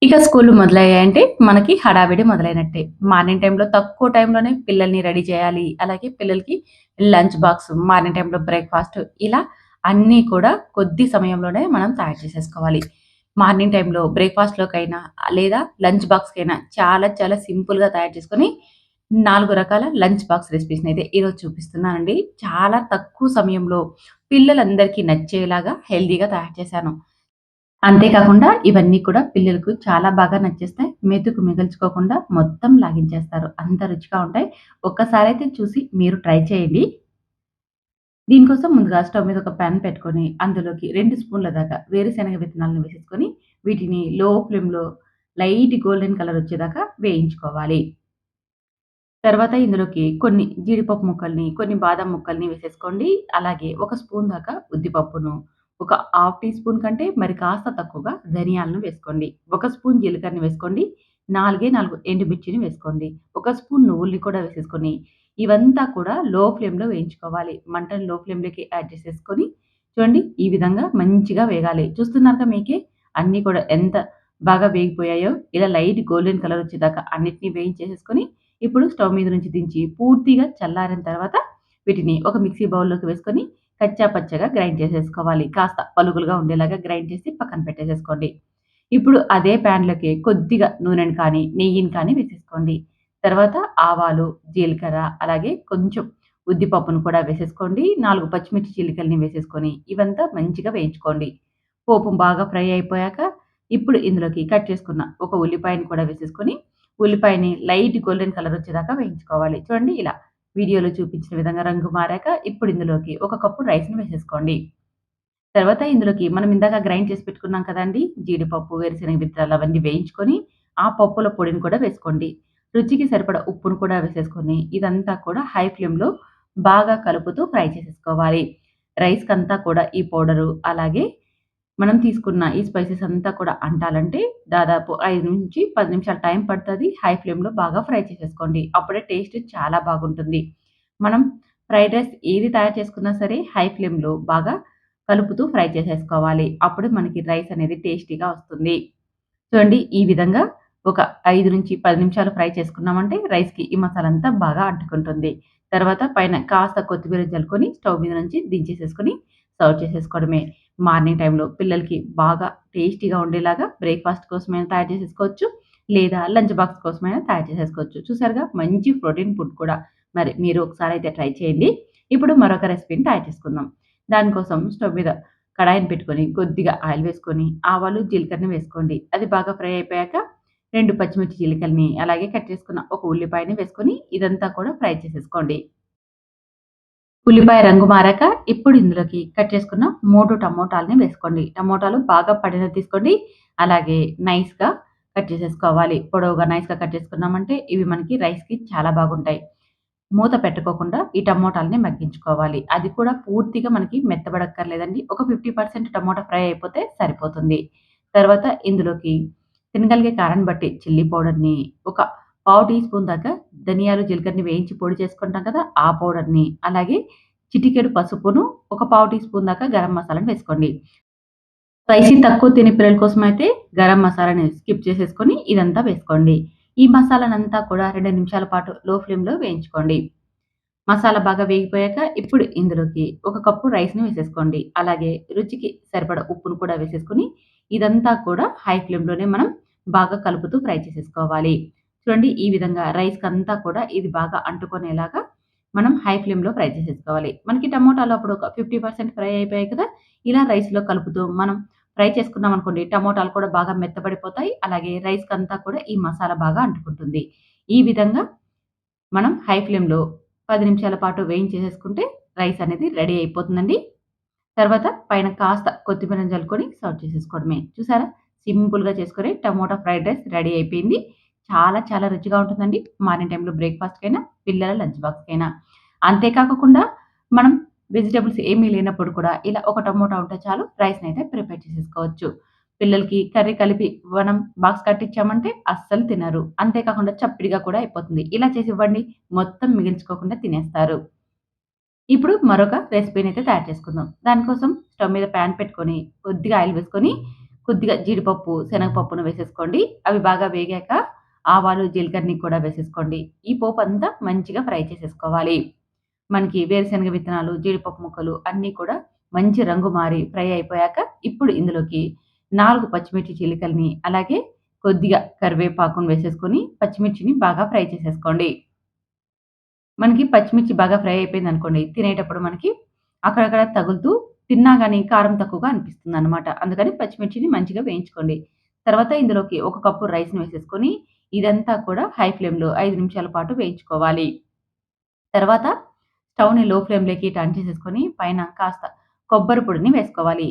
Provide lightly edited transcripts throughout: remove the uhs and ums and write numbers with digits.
ఇక స్కూల్లు మొదలయ్యాయంటే మనకి హడావిడి మొదలైనట్టే. మార్నింగ్ టైమ్‌లో తక్కువ టైమ్‌లోనే పిల్లల్ని రెడీ చేయాలి. అలాగే పిల్లలకి లంచ్ బాక్స్, మార్నింగ్ టైమ్‌లో బ్రేక్‌ఫాస్ట్ ఇలా అన్నీ కూడా కొద్ది సమయంలోనే మనం తయారు చేసేసుకోవాలి. మార్నింగ్ టైమ్‌లో బ్రేక్‌ఫాస్ట్‌లోకైనా లేదా లంచ్ బాక్స్‌కైనా చాలా చాలా సింపుల్‌గా తయారు చేసుకొని 4 రకాల లంచ్ బాక్స్ రెసిపీస్‌నైతే ఈరోజు చూపిస్తున్నానండి. చాలా తక్కువ సమయంలో పిల్లలందరికీ నచ్చేలాగా హెల్తీగా తయారు చేశాను. అంతే కాకుండా ఇవన్నీ కూడా పిల్లలకు చాలా బాగా నచ్చేస్తాయి. మెతుకు మిగల్చుకోకుండా మొత్తం లాగించేస్తారు. అంత రుచిగా ఉంటాయి. ఒక్కసారైతే చూసి మీరు ట్రై చేయండి. దీనికోసం ముందుగా స్టవ్ మీద ఒక పాన్ పెట్టుకొని, అందులోకి 2 స్పూన్ల దాకా వేరుశనగ విత్తనాలను వేసేసుకొని, వీటిని లో ఫ్లేమ్‌లో లైట్ గోల్డెన్ కలర్ వచ్చేదాకా వేయించుకోవాలి. తర్వాత ఇందులోకి కొన్ని జీడిపప్పు ముక్కల్ని, కొన్ని బాదం ముక్కల్ని వేసేసుకోండి. అలాగే ఒక స్పూన్ దాకా ఉద్దిపప్పును, ఒక హాఫ్ టీ స్పూన్ కంటే మరి కాస్త తక్కువగా ధనియాలను వేసుకోండి. ఒక స్పూన్ జీలకర్రని వేసుకోండి. 4 ఎండుమిర్చిని వేసుకోండి. ఒక స్పూన్ నువ్వుల్ని కూడా వేసేసుకొని, ఇవంతా కూడా లో ఫ్లేమ్‌లో వేయించుకోవాలి. మంటను లో ఫ్లేమ్‌లోకి యాడ్ చేసేసుకొని, చూడండి ఈ విధంగా మంచిగా వేగాలి. చూస్తున్నారుగా మీకే అన్నీ కూడా ఎంత బాగా వేగిపోయాయో. ఇలా లైట్ గోల్డెన్ కలర్ వచ్చేదాకా అన్నిటిని వేయించేసేసుకొని ఇప్పుడు స్టవ్ మీద నుంచి దించి పూర్తిగా చల్లారిన తర్వాత వీటిని ఒక మిక్సీ బౌల్‌లోకి వేసుకొని కచ్చా పచ్చాగా గ్రైండ్ చేసేసుకోవాలి. కాస్త పలుకులుగా ఉండేలాగా గ్రైండ్ చేసి పక్కన పెట్టేసేసుకోండి. ఇప్పుడు అదే ప్యాన్‌లోకి కొద్దిగా నూనెను కానీ, నెయ్యిని కానీ వేసేసుకోండి. తర్వాత ఆవాలు, జీలకర్ర అలాగే కొంచెం ఉద్దిపప్పును కూడా వేసేసుకోండి. 4 పచ్చిమిర్చి చీలికల్ని వేసేసుకొని ఇవంతా మంచిగా వేయించుకోండి. పోపు బాగా ఫ్రై అయిపోయాక ఇప్పుడు ఇందులోకి కట్ చేసుకున్న ఒక ఉల్లిపాయను కూడా వేసేసుకొని ఉల్లిపాయని లైట్ గోల్డెన్ కలర్ వచ్చేదాకా వేయించుకోవాలి. చూడండి ఇలా వీడియోలో చూపించిన విధంగా రంగు మారాక ఇప్పుడు ఇందులోకి ఒక కప్పు రైస్‌ని వేసేసుకోండి. తర్వాత ఇందులోకి మనం ఇందాక గ్రైండ్ చేసి పెట్టుకున్నాం కదండీ! జీడిపప్పు, వేరుశెనగ విత్తనాలు అవన్నీ వేయించుకొని, ఆ పప్పుల పొడిని కూడా వేసుకోండి. రుచికి సరిపడా ఉప్పును కూడా వేసేసుకొని, ఇదంతా కూడా హై ఫ్లేమ్‌లో బాగా కలుపుతూ ఫ్రై చేసేసుకోవాలి. రైస్‌కంతా కూడా ఈ పౌడరు అలాగే మనం తీసుకున్న ఈ స్పైసెస్ అంతా కూడా అంటాలంటే దాదాపు 5-10 నిమిషాలు టైం పడతది. హై ఫ్లేమ్‌లో బాగా ఫ్రై చేసేసుకోండి. అప్పుడే టేస్ట్ చాలా బాగుంటుంది. మనం ఫ్రైడ్ రైస్ ఏది తయారు చేసుకున్నా సరే హై ఫ్లేమ్‌లో బాగా కలుపుతూ ఫ్రై చేసేసుకోవాలి. అప్పుడు మనకి రైస్ అనేది టేస్టీగా వస్తుంది. చూడండి ఈ విధంగా ఒక 5-10 నిమిషాలు ఫ్రై చేసుకున్నామంటే రైస్‌కి ఈ మసాలా అంతా బాగా అంటుకుంటుంది. తర్వాత పైన కాస్త కొత్తిమీర జల్లుకొని స్టవ్ మీద నుంచి దించేసేసుకొని సర్వ్ చేసేసుకోవడమే. మార్నింగ్ టైమ్‌లో పిల్లలకి బాగా టేస్టీగా ఉండేలాగా బ్రేక్‌ఫాస్ట్ కోసమైనా తయారు చేసేసుకోవచ్చు. లేదా లంచ్ బాక్స్ కోసమైనా తయారు చేసేసుకోవచ్చు. చూసారుగా మంచి ప్రోటీన్ ఫుడ్ కూడా. మరి మీరు ఒకసారైతే ట్రై చేయండి. ఇప్పుడు మరొక రెసిపీని తయారు చేసుకుందాం. దానికోసం స్టవ్ మీద కడాయిని పెట్టుకొని కొద్దిగా ఆయిల్ వేసుకొని ఆవాలు, జీలకర్రని వేసుకోండి. అది బాగా ఫ్రై అయిపోయాక 2 పచ్చిమిర్చి చీలికల్ని అలాగే కట్ చేసుకున్న ఒక ఉల్లిపాయని వేసుకొని ఇదంతా కూడా ఫ్రై చేసేసుకోండి. ఉల్లిపాయ రంగు మారాక ఇప్పుడు ఇందులోకి కట్ చేసుకున్న 3 టమోటాలని వేసుకోండి. టమోటాలు బాగా పండినవి తీసుకోండి. అలాగే నైస్‌గా కట్ చేసేసుకోవాలి. పొడవుగా నైస్‌గా కట్ చేసుకున్నామంటే ఇవి మనకి రైస్‌కి చాలా బాగుంటాయి. మూత పెట్టుకోకుండా ఈ టమోటాలని మగ్గించుకోవాలి. అది కూడా పూర్తిగా మనకి మెత్తబడక్కర్లేదండి. ఒక 50% టమోటా ఫ్రై అయిపోతే సరిపోతుంది. తర్వాత ఇందులోకి తినగలిగే కారాన్ని బట్టి చిల్లీ పౌడర్‌ని, ఒక పావు టీ స్పూన్ దాకా ధనియాలు, జీలకర్రని వేయించి పొడి చేసుకుంటాం కదా! ఆ పౌడర్‌ని, అలాగే చిటికెడు పసుపును, ఒక పావు టీ స్పూన్ దాకా గరం మసాలాను వేసుకోండి. స్పైసీ తక్కువ తినే పిల్లల కోసమైతే గరం మసాలాని స్కిప్ చేసేసుకొని ఇదంతా వేసుకోండి. ఈ మసాలానంతా కూడా 2 నిమిషాల పాటు లో ఫ్లేమ్‌లో వేయించుకోండి. మసాలా బాగా వేగిపోయాక ఇప్పుడు ఇందులోకి ఒక కప్పు రైస్‌ని వేసేసుకోండి. అలాగే రుచికి సరిపడా ఉప్పును కూడా వేసేసుకొని, ఇదంతా కూడా హై ఫ్లేమ్‌లోనే మనం బాగా కలుపుతూ ఫ్రై చేసేసుకోవాలి. చూడండి ఈ విధంగా రైస్‌కంతా కూడా ఇది బాగా అంటుకునేలాగా మనం హై ఫ్లేమ్‌లో ఫ్రై చేసేసుకోవాలి. మనకి టమోటాలు అప్పుడు ఒక 50% ఫ్రై అయిపోయాయి కదా! ఇలా రైస్‌లో కలుపుతూ మనం ఫ్రై చేసుకున్నామనుకోండి టమోటాలు కూడా బాగా మెత్తబడిపోతాయి. అలాగే రైస్‌కంతా కూడా ఈ మసాలా బాగా అంటుకుంటుంది. ఈ విధంగా మనం హై ఫ్లేమ్‌లో 10 నిమిషాల పాటు వేయించేసేసుకుంటే రైస్ అనేది రెడీ అయిపోతుందండి. తర్వాత పైన కాస్త కొత్తిమీరని జల్లుకొని సర్వ్ చేసేసుకోవడమే. చూసారా? సింపుల్‌గా చేసుకొని టమోటా ఫ్రైడ్ రైస్ రెడీ అయిపోయింది. చాలా చాలా రుచిగా ఉంటుందండి. మార్నింగ్ టైమ్‌లో బ్రేక్‌ఫాస్ట్‌కైనా, పిల్లల లంచ్ బాక్స్‌కైనా. అంతే కాకోకుండా మనం వెజిటబుల్స్ ఏమీ లేనప్పుడు కూడా ఇలా ఒక టమోటా ఉంటే చాలు రైస్‌నైతే ప్రిపేర్ చేసేసుకోవచ్చు. పిల్లలకి కర్రీ కలిపి మనం బాక్స్ కట్టించామంటే అస్సలు తినరు. అంతే కాకుండా చప్పిడిగా కూడా అయిపోతుంది. ఇలా చేసి ఇవ్వండి మొత్తం మిగిల్చుకోకుండా తినేస్తారు. ఇప్పుడు మరొక రెసిపీనైతే తయారు చేసుకుందాం. దానికోసం స్టవ్ మీద పాన్ పెట్టుకొని, కొద్దిగా ఆయిల్ వేసుకొని, కొద్దిగా జీడిపప్పు, శనగపప్పును వేసేసుకోండి. అవి బాగా వేగాక ఆవాలు, జీలకర్రని కూడా వేసేసుకోండి. ఈ పోపంతా మంచిగా ఫ్రై చేసేసుకోవాలి. మనకి వేరుశనగ విత్తనాలు, జీడిపప్పు ముక్కలు అన్నీ కూడా మంచి రంగు మారి ఫ్రై అయిపోయాక ఇప్పుడు ఇందులోకి 4 పచ్చిమిర్చి చీలికల్ని అలాగే కొద్దిగా కరివేపాకును వేసేసుకొని పచ్చిమిర్చిని బాగా ఫ్రై చేసేసుకోండి. మనకి పచ్చిమిర్చి బాగా ఫ్రై అయిపోయిందనుకోండి, తినేటప్పుడు మనకి అక్కడక్కడ తగులుతూ తిన్నా గాని కారం తక్కువగా అనిపిస్తుందనమాట. అందుకని పచ్చిమిర్చిని మంచిగా వేయించుకోండి. తర్వాత ఇందులోకి ఒక కప్పు రైస్‌ని వేసేసుకొని, ఇదంతా కూడా హై ఫ్లేమ్‌లో 5 నిమిషాల పాటు వేయించుకోవాలి. తర్వాత స్టవ్‌ని లో ఫ్లేమ్‌లోకి టర్న్ చేసేసుకొని పైన కాస్త కొబ్బరి పొడిని వేసుకోవాలి.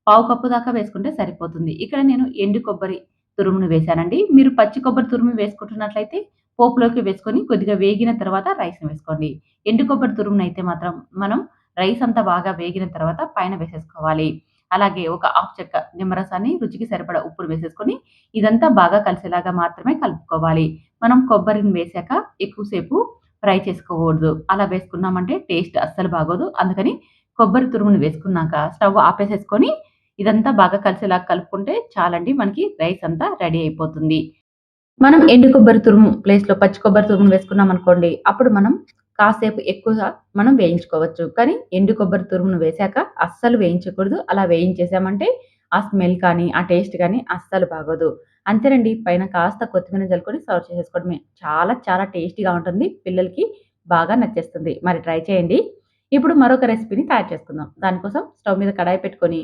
పావు కప్పు దాకా వేసుకుంటే సరిపోతుంది. ఇక్కడ నేను ఎండు కొబ్బరి తురుమును వేశానండి. మీరు పచ్చి కొబ్బరి తురుము వేసుకుంటున్నట్లయితే పోపులోకి వేసుకొని కొద్దిగా వేగిన తర్వాత రైస్‌ని వేసుకోండి. ఎండు కొబ్బరి తురుమునైతే మాత్రం మనం రైస్ అంతా బాగా వేగిన తర్వాత పైన వేసేసుకోవాలి. అలాగే ఒక హాఫ్ చెక్క నిమ్మరసాన్ని రుచికి సరిపడా ఉప్పును వేసేసుకొని ఇదంతా బాగా కలిసేలాగా మాత్రమే కలుపుకోవాలి. మనం కొబ్బరిని వేశాక ఎక్కువ సేపు ఫ్రై చేసుకోకూడదు. అలా వేసుకున్నామంటే టేస్ట్ అస్సలు బాగోదు. అందుకని కొబ్బరి తురుముని వేసుకున్నాక స్టవ్ ఆపేసేసుకొని ఇదంతా బాగా కలిసేలాగా కలుపుకుంటే చాలండి. మనకి రైస్ అంతా రెడీ అయిపోతుంది. మనం ఎండు కొబ్బరి తురుము ప్లేస్‌లో పచ్చి కొబ్బరి తురుమును వేసుకున్నామనుకోండి, అప్పుడు మనం కాసేపు ఎక్కువగా మనం వేయించుకోవచ్చు. కానీ ఎండు కొబ్బరి తురుమును వేశాక అస్సలు వేయించకూడదు. అలా వేయించేసామంటే ఆ స్మెల్ కానీ, ఆ టేస్ట్ గానీ అస్సలు బాగోదు. అంతేనండి. పైన కాస్త కొత్తిమీర జల్లుకొని సర్వ్ చేసేసుకోవడమే. చాలా చాలా టేస్టీగా ఉంటుంది. పిల్లలకి బాగా నచ్చేస్తుంది. మరి ట్రై చేయండి. ఇప్పుడు మరొక రెసిపీని తయారు చేసుకుందాం. దానికోసం స్టవ్ మీద కడాయి పెట్టుకొని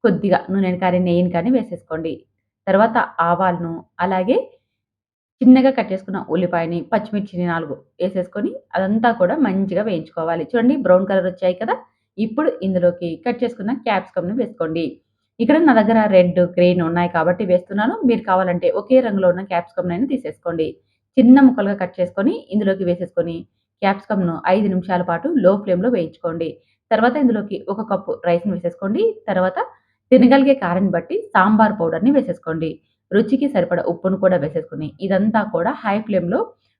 కొద్దిగా నూనెని కానీ, నెయ్యిని కానీ వేసేసుకోండి. తర్వాత ఆవాలను అలాగే చిన్నగా కట్ చేసుకున్న ఉల్లిపాయని, పచ్చిమిర్చిని 4 ఏసేసుకొని అదంతా కూడా మంచిగా వేయించుకోవాలి. చూడండి బ్రౌన్ కలర్ వచ్చాయి కదా! ఇప్పుడు ఇందులోకి కట్ చేసుకున్న క్యాప్సికమ్‌ని వేసుకోండి. ఇక్కడ నా దగ్గర రెడ్, గ్రీన్ ఉన్నాయి కాబట్టి వేస్తున్నాను. మీరు కావాలంటే ఒకే రంగులో ఉన్న క్యాప్సికమ్‌నైనా తీసేసుకోండి. చిన్న ముక్కలుగా కట్ చేసుకొని ఇందులోకి వేసేసుకొని క్యాప్సికమ్‌ను 5 నిమిషాల పాటు లో ఫ్లేమ్‌లో వేయించుకోండి. తర్వాత ఇందులోకి ఒక కప్పు రైస్‌ని వేసేసుకోండి. తర్వాత తినగలిగే కారాన్ని బట్టి సాంబార్ పౌడర్‌ని వేసేసుకోండి. రుచికి సరిపడా ఉప్పును కూడా వేసేసుకొని, ఇదంతా కూడా హై ఫ్లేమ్‌లో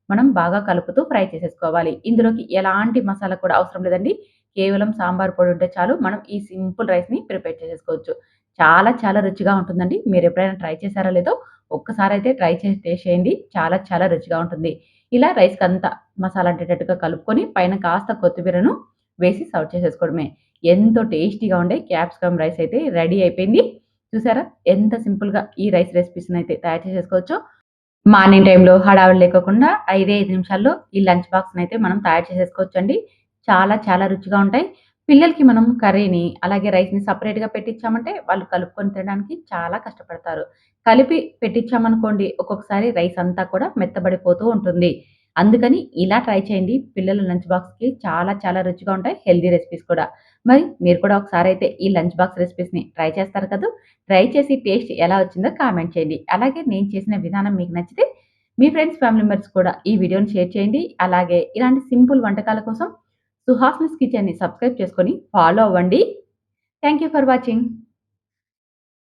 మనం బాగా కలుపుతూ ఫ్రై చేసేసుకోవాలి. ఇందులోకి ఎలాంటి మసాలా కూడా అవసరం లేదండి. కేవలం సాంబార్ పొడి ఉంటే చాలు. మనం ఈ సింపుల్ రైస్‌ని ప్రిపేర్ చేసేసుకోవచ్చు. చాలా చాలా రుచిగా ఉంటుందండి. మీరెప్పుడైనా ట్రై చేశారో లేదో ఒక్కసారైతే ట్రై చేసి టేస్ట్ చేయండి. చాలా చాలా రుచిగా ఉంటుంది. ఇలా రైస్‌కంతా మసాలా అంటేటట్టుగా కలుపుకొని పైన కాస్త కొత్తిమీరను వేసి సర్వ్ చేసేసుకోవడమే. ఎంతో టేస్టీగా ఉండే క్యాప్సికమ్ రైస్ అయితే రెడీ అయిపోయింది. చూసారా? ఎంత సింపుల్‌గా ఈ రైస్ రెసిపీస్‌నైతే తయారు చేసేసుకోవచ్చో. మార్నింగ్ టైమ్‌లో హడావిడి లేకోకుండా 5 నిమిషాల్లో ఈ లంచ్ బాక్స్‌నైతే మనం తయారు చేసేసుకోవచ్చండి. చాలా చాలా రుచిగా ఉంటాయి. పిల్లలకి మనం కర్రీని, అలాగే రైస్‌ని సెపరేట్‌గా పెట్టిచ్చామంటే వాళ్ళు కలుపుకొని తినడానికి చాలా కష్టపడతారు. కలిపి పెట్టిచ్చామనుకోండి ఒక్కొక్కసారి రైస్ అంతా కూడా మెత్తబడిపోతూ ఉంటుంది. అందుకని ఇలా ట్రై చేయండి. పిల్లల లంచ్ బాక్స్‌కి చాలా చాలా రుచిగా ఉంటాయి. హెల్తీ రెసిపీస్ కూడా. మరి మీరు కూడా ఒకసారైతే ఈ లంచ్ బాక్స్ రెసిపీస్‌ని ట్రై చేస్తారు కదూ! ట్రై చేసి టేస్ట్ ఎలా వచ్చిందో కామెంట్ చేయండి. అలాగే నేను చేసిన విధానం మీకు నచ్చితే మీ ఫ్రెండ్స్, ఫ్యామిలీ మెంబర్స్ కూడా ఈ వీడియోని షేర్ చేయండి. అలాగే ఇలాంటి సింపుల్ వంటకాల కోసం సుహాస్‌నిస్ కిచెన్‌ని సబ్స్క్రైబ్ చేసుకొని ఫాలో అవ్వండి. Thank you for watching.